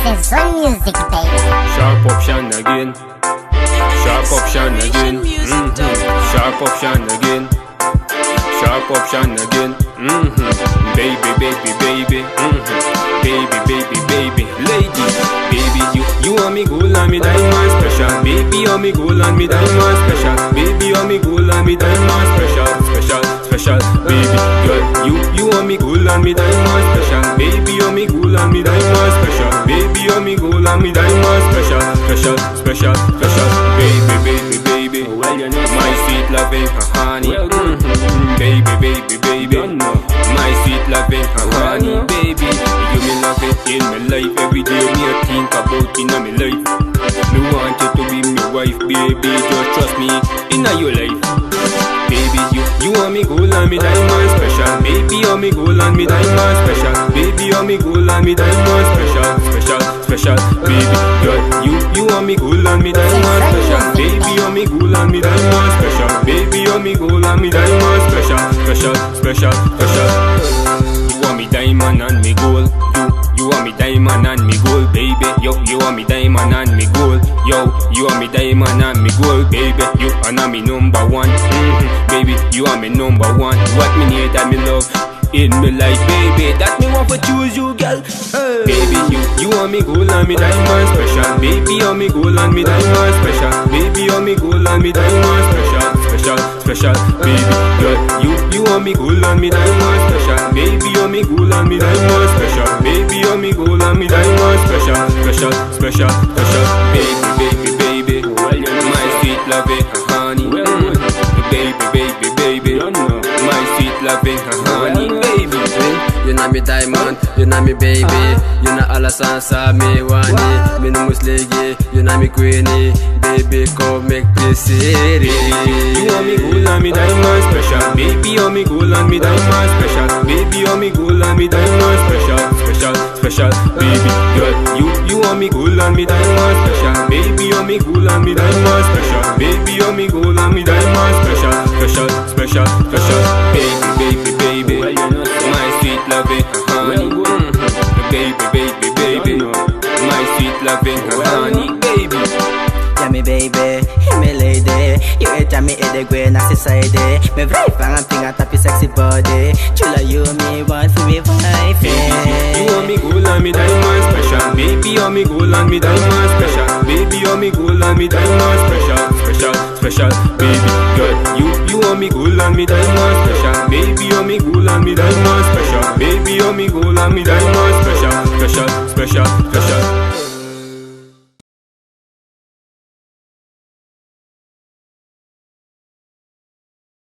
Saison music, baby. Sharp option again. Sharp option again. Sharp option again. Sharp option again. Baby, baby, baby. Baby, baby, baby. Lady, baby, you want me gold and me diamond special. Baby, you want me gold and me diamond special. Baby, you want me gold and me diamond special. Special, special. Baby, girl, you want me gold and me diamond special. Baby, you want me gold and me diamond special. Baby, you want me gold and me diamond special. Special, special, special. Baby, baby, baby. Well, you know my sweet loving honey. Baby, baby, baby. My sweet loving honey, baby. You me love it in my life. Every day me I think about in my life. Me want you to be my wife, baby. Just trust me in your life. Baby, you want me gold and me diamond special. Baby, you want me gold and me diamond special. Baby, you want me gold and me diamond special. Special, special. Baby, girl, you want me gold and me diamond special. Baby, you want me gold and me diamond special. Baby, you want me gold and me diamond special. Special, special, special. You want me diamond and me gold. You want me diamond and me gold, baby. Yo, you want me diamond and me gold. Yo, you want me diamond and me gold, baby. You are me number one. Baby, you are me number one. What me need that me love in me life, baby. That me want to choose you, girl. Hey. Baby, you want me gold and me diamond special. Baby, you want me gold and me diamond special. Baby, you want me gold and me diamond special. Special, special. Baby, girl, you want me gold and me diamond special. Baby, you want me gold and me diamond special. Baby, you want me gold and me diamond special. Special, special, special. Baby, baby, baby. My sweet loving honey. Baby, baby, baby. My sweet loving honey, baby. You know me diamond, you know me baby. You know all the songs me wani. Me no musligi, you know me queenie. Baby, come make this city. You want me gold and me diamond special. Baby, you want me gold and me diamond special. Baby, you want me gold and me diamond special. Special, special. Baby, girl, you want me gold and me diamond special. Baby, you want me gold and me diamond special. Baby, you want me gold and me diamond special. Special, special, special. Baby, baby, baby. My sweet loving honey. Baby, baby, baby. My sweet loving honey, baby. Yeah, me baby, yeah, me lady. You hate me in the grey na society. Me very fang and finger tap your sexy body. Chula you me want for me wife. You want me gold and me diamond special. Baby, you want me gold and me diamond special. Baby, you want me gold and me diamond special. Special, special. Baby, girl, you want me gold and me diamond special. Baby, you want me gold and me diamond special. Baby, you want me gold and me diamond special. Special, special, special.